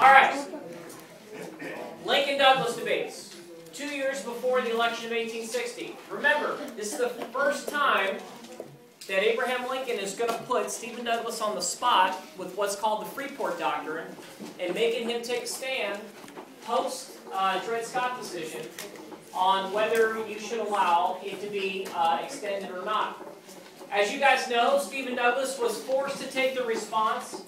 All right. Lincoln-Douglas debates. 2 years before the election of 1860. Remember, this is the first time that Abraham Lincoln is going to put Stephen Douglas on the spot with what's called the Freeport Doctrine and making him take a stand post Dred Scott decision on whether you should allow it to be extended or not. As you guys know, Stephen Douglas was forced to take the response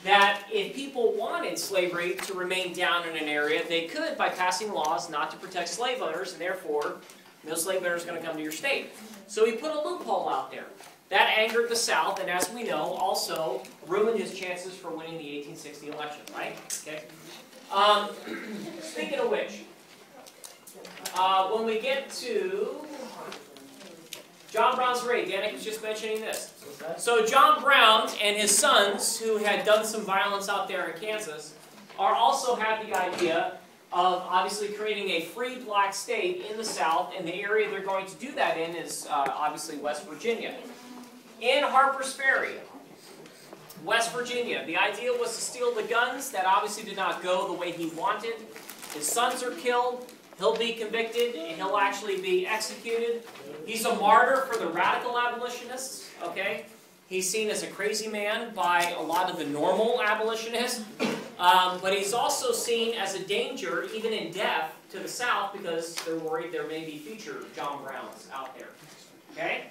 that if people wanted slavery to remain down in an area, they could by passing laws not to protect slave owners, and therefore no slave owner is going to come to your state. So he put a loophole out there. That angered the South, and as we know, also ruined his chances for winning the 1860 election, right? Okay. Speaking of which, when we get to John Brown's raid, Danik was just mentioning this. So John Brown and his sons, who had done some violence out there in Kansas, also had the idea of obviously creating a free black state in the South, and the area they're going to do that in is obviously West Virginia. In Harper's Ferry, West Virginia, the idea was to steal the guns. That obviously did not go the way he wanted. His sons are killed. He'll be convicted, and he'll actually be executed. He's a martyr for the radical abolitionists, okay? He's seen as a crazy man by a lot of the normal abolitionists. But he's also seen as a danger, even in death, to the South because they're worried there may be future John Browns out there, okay?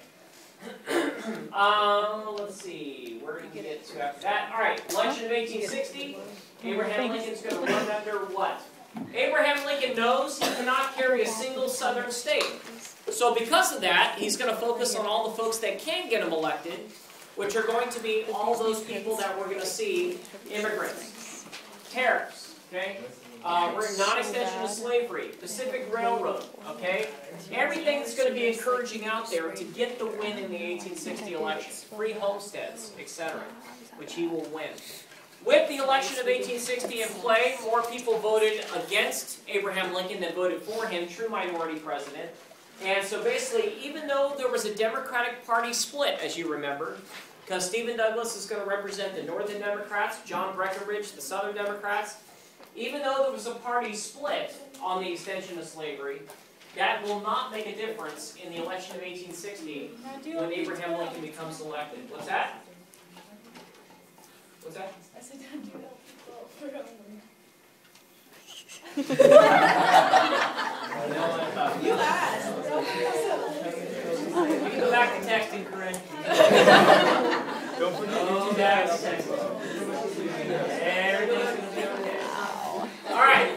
Let's see, where did we get to after that? All right, election of 1860. Abraham Lincoln's going to run under what? Abraham Lincoln knows he cannot carry a single Southern state. So because of that, he's going to focus on all the folks that can get him elected, which are going to be all those people that we're going to see, immigrants, tariffs, okay? We're non-extension of slavery, Pacific Railroad, okay? Everything that's going to be encouraging out there to get the win in the 1860 election, free homesteads, etc., which he will win. With the election of 1860 in play, more people voted against Abraham Lincoln than voted for him, true minority president. And so basically, even though there was a Democratic Party split, as you remember, because Stephen Douglas is going to represent the Northern Democrats, John Breckinridge, the Southern Democrats, even though there was a party split on the extension of slavery, that will not make a difference in the election of 1860 when Abraham Lincoln becomes elected. What's that? What's that? I said, don't do that. You asked. You can go back to texting, Corinne. Don't forget to text. Everything's going to be okay. All right.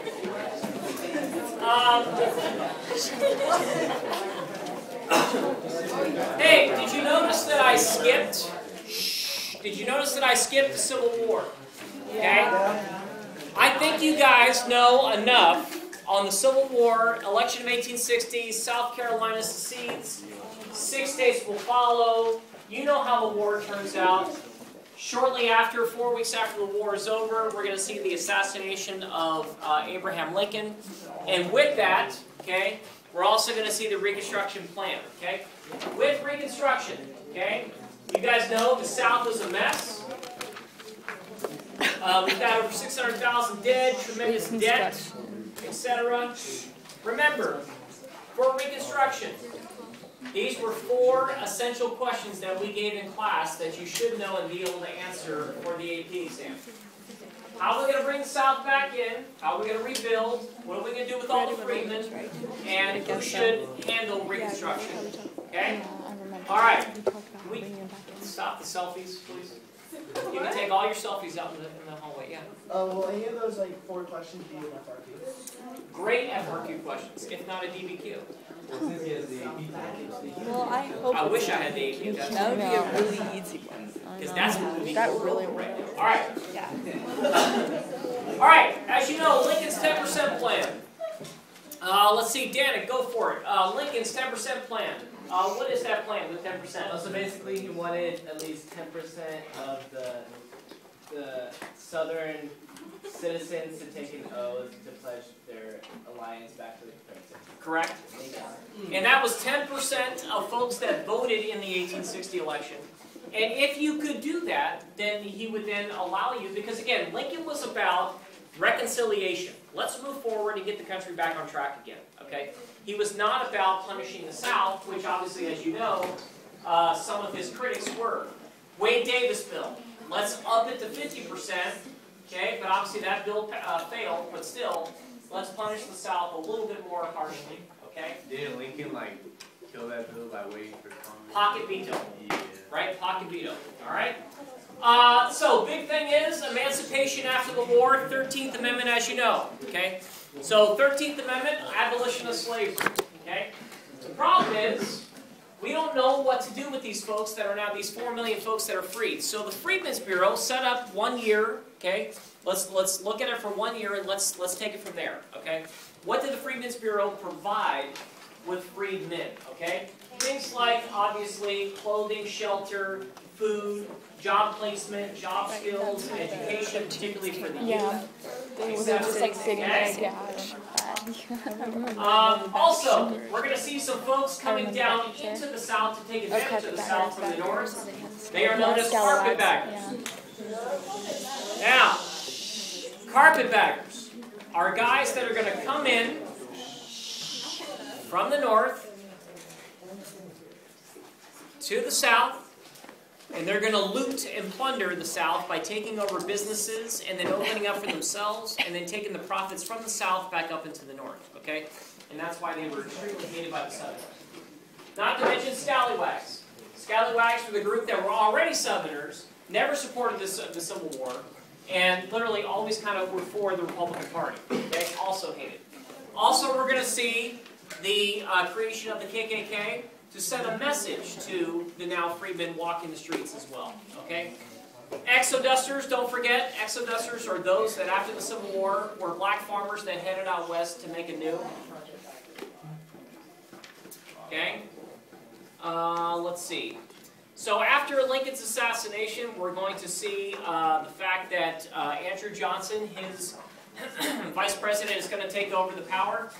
Hey, did you notice that I skipped? Did you notice that I skipped the Civil War? Okay? I think you guys know enough on the Civil War, election of 1860, South Carolina secedes, 6 states will follow. You know how the war turns out. Shortly after, 4 weeks after the war is over, we're going to see the assassination of Abraham Lincoln. And with that, okay, we're also going to see the Reconstruction plan, okay? With Reconstruction, okay, you guys know the South was a mess. We've got over 600,000 dead, tremendous debt, etc. Remember, for Reconstruction, these were 4 essential questions that we gave in class that you should know and be able to answer for the AP exam. How are we going to bring the South back in? How are we going to rebuild? What are we going to do with all the freedmen? And who should handle Reconstruction? Okay? All right. Can we stop the selfies, please? You can take all your selfies out in the hallway, yeah. Will any of those 4 questions be an FRQ? Great FRQ questions, if not a DBQ. Well, I hope. I wish I had the AP. That would be a really easy one. Because that's what would be That cool really right would. now. All right. Yeah. All right. As you know, Lincoln's 10% plan. Let's see, Danik, go for it. Lincoln's 10% plan. What is that plan with 10%? So basically, he wanted at least 10% of the Southern citizens to take an oath to pledge their alliance back to the Confederacy. Correct. And that was 10% of folks that voted in the 1860 election. And if you could do that, then he would then allow you, because again, Lincoln was about reconciling reconciliation. Let's move forward and get the country back on track again, okay? He was not about punishing the South, which obviously, as you know, some of his critics were. Wade Davis bill. Let's up it to 50%, okay? But obviously that bill failed, but still, let's punish the South a little bit more harshly, okay? Didn't Lincoln like kill that bill by waiting for Congress? Pocket veto, Yeah. right? Pocket veto, all right? So big thing is emancipation after the war, 13th Amendment, as you know, okay? So 13th Amendment, abolition of slavery, okay? The problem is, we don't know what to do with these folks that are now, these 4 million folks that are freed. So the Freedmen's Bureau set up 1 year, okay? Let's look at it for 1 year and let's take it from there, okay? What did the Freedmen's Bureau provide with freed men, okay? Things like, obviously, clothing, shelter, food, job placement, job skills, education, particularly for the youth. Yeah, they were just like sitting Okay. there. Yeah, Also, we're going to see some folks coming down into the South to take advantage of the South from the North. They are known as carpetbaggers. Now, carpetbaggers are guys that are going to come in from the North to the South, and they're going to loot and plunder the South by taking over businesses and then opening up for themselves and then taking the profits from the South back up into the North, okay? And that's why they were extremely hated by the Southerners. Not to mention scallywags. Scallywags were the group that were already Southerners, never supported the Civil War, and literally always kind of were for the Republican Party, okay? Also hated. Also, we're going to see the creation of the KKK to send a message to the now freedmen walking the streets as well, okay? Exodusters, don't forget, exodusters are those that after the Civil War were black farmers that headed out west to make a new. Okay? Let's see. So after Lincoln's assassination, we're going to see the fact that Andrew Johnson, his vice president, is going to take over the power.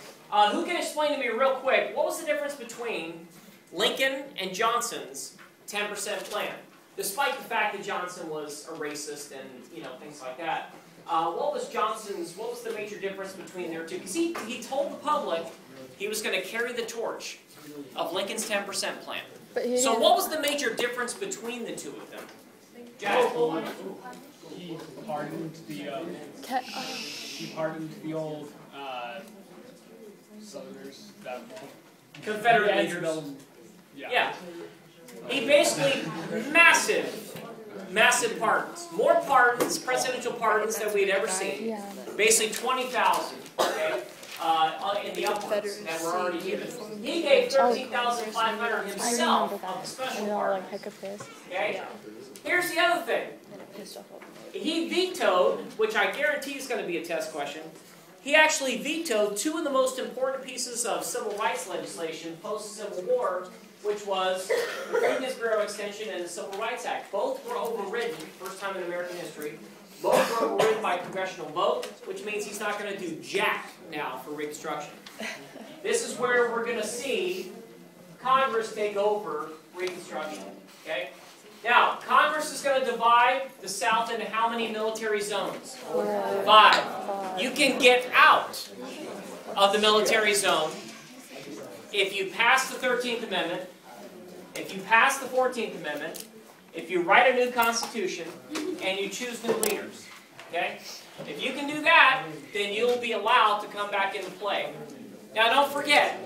Who can explain to me real quick, what was the difference between Lincoln and Johnson's 10% plan? Despite the fact that Johnson was a racist and, you know, things like that. What was the major difference between their two? Because he told the public he was going to carry the torch of Lincoln's 10% plan. So what was the major difference between the two of them? Jack? He pardoned the old Southerners that Confederate leaders. Yeah. He basically massive pardons. More pardons, presidential pardons than we'd ever seen. Basically 20,000, okay, in the upwards that were already given. He gave 13,500 himself of the special pardons. Okay? Here's the other thing. He vetoed, which I guarantee is going to be a test question, he actually vetoed two of the most important pieces of civil rights legislation post-Civil War, which was the Freedmen's Bureau Extension and the Civil Rights Act. Both were overridden, first time in American history. Both were overridden by congressional vote, which means he's not going to do jack now for Reconstruction. This is where we're going to see Congress take over Reconstruction. Okay? Now, Congress is going to divide the South into how many military zones? 5. You can get out of the military zone if you pass the 13th Amendment, if you pass the 14th Amendment, if you write a new Constitution, and you choose new leaders. Okay? If you can do that, then you'll be allowed to come back into play. Now, don't forget,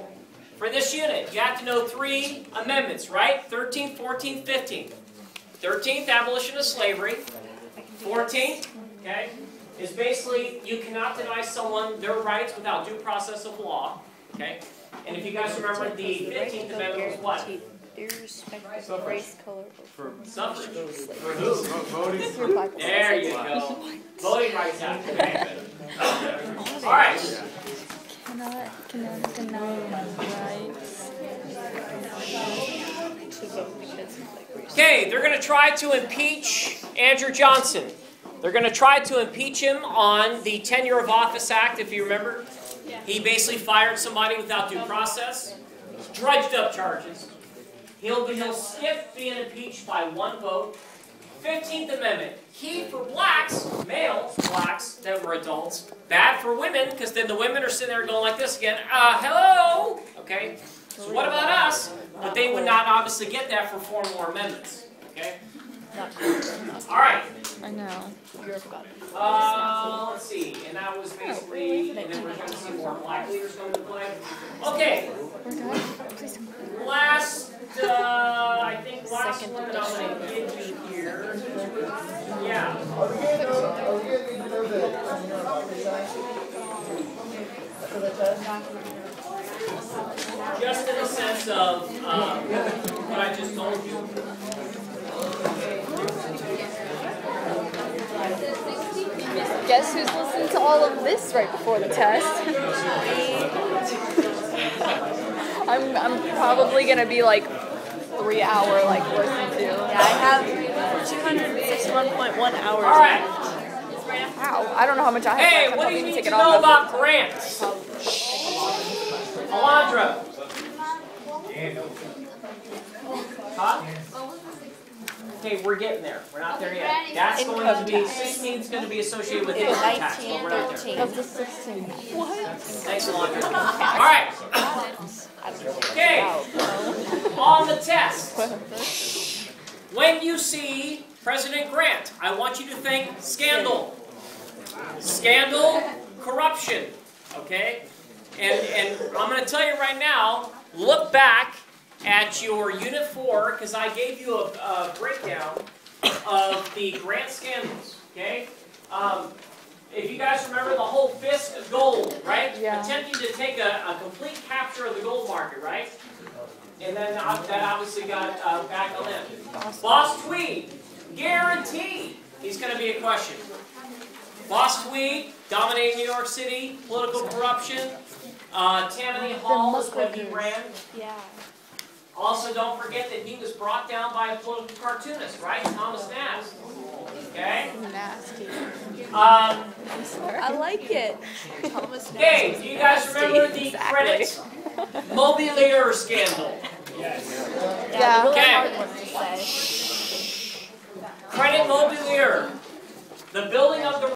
for this unit, you have to know 3 amendments, right? 13th, 14th, 15th. 13th, abolition of slavery. 14th, okay, is basically you cannot deny someone their rights without due process of law. Okay? And if you guys remember, the 15th Amendment was what? Irrespective of race, color, or Suffrage. For who? voting. There you go. Voting Rights Act. Okay. All right. cannot deny rights to vote because of like race. Okay, they're going to try to impeach Andrew Johnson. They're going to try to impeach him on the Tenure of Office Act, if you remember. He basically fired somebody without due process, drudged up charges. He'll skip being impeached by 1 vote. 15th Amendment. He for blacks, male blacks that were adults. Bad for women, because then the women are sitting there going like this again. Hello? Okay? So what about us? But they would not obviously get that for 4 more amendments. Okay? All right. I know. Let's see. And that was basically, and then we're going to see more black leaders come into play. Okay. Last, I think last one that I'm going to give you here. Yeah. Are we getting the after the test? Just in the sense of what I just told you. Guess who's listening to all of this right before the test? I'm probably gonna be like 3 hour like listening to. Yeah, I have 261.1 hours. All right. Wow, I don't know how much I have. Hey, left. what I'm do you not even need to taking know all about grants? Alondra. Huh? Okay, we're getting there. We're not there yet. That's going to be, 16 is going to be associated with income tax, but we're not there. of the 16. What? Thanks, Alondra. All right. Okay. On the test. When you see President Grant, I want you to think scandal. Scandal, corruption. Okay? And I'm going to tell you right now, look back at your Unit 4, because I gave you a breakdown of the Grant scandals, okay? If you guys remember the whole fist of gold, right? Yeah. Attempting to take a complete capture of the gold market, right? And then that obviously got back on them. Boss Tweed, guaranteed he's going to be a question. Boss Tweed, dominating New York City, political corruption. Tammany Hall is what he ran. Yeah. Also, don't forget that he was brought down by a political cartoonist, right? Thomas Nast. Okay? Nasty. I like it. Thomas Okay, do you guys remember the credit mobilier scandal? Yeah. Really Okay. hard one to say. Credit mobilier. The building of the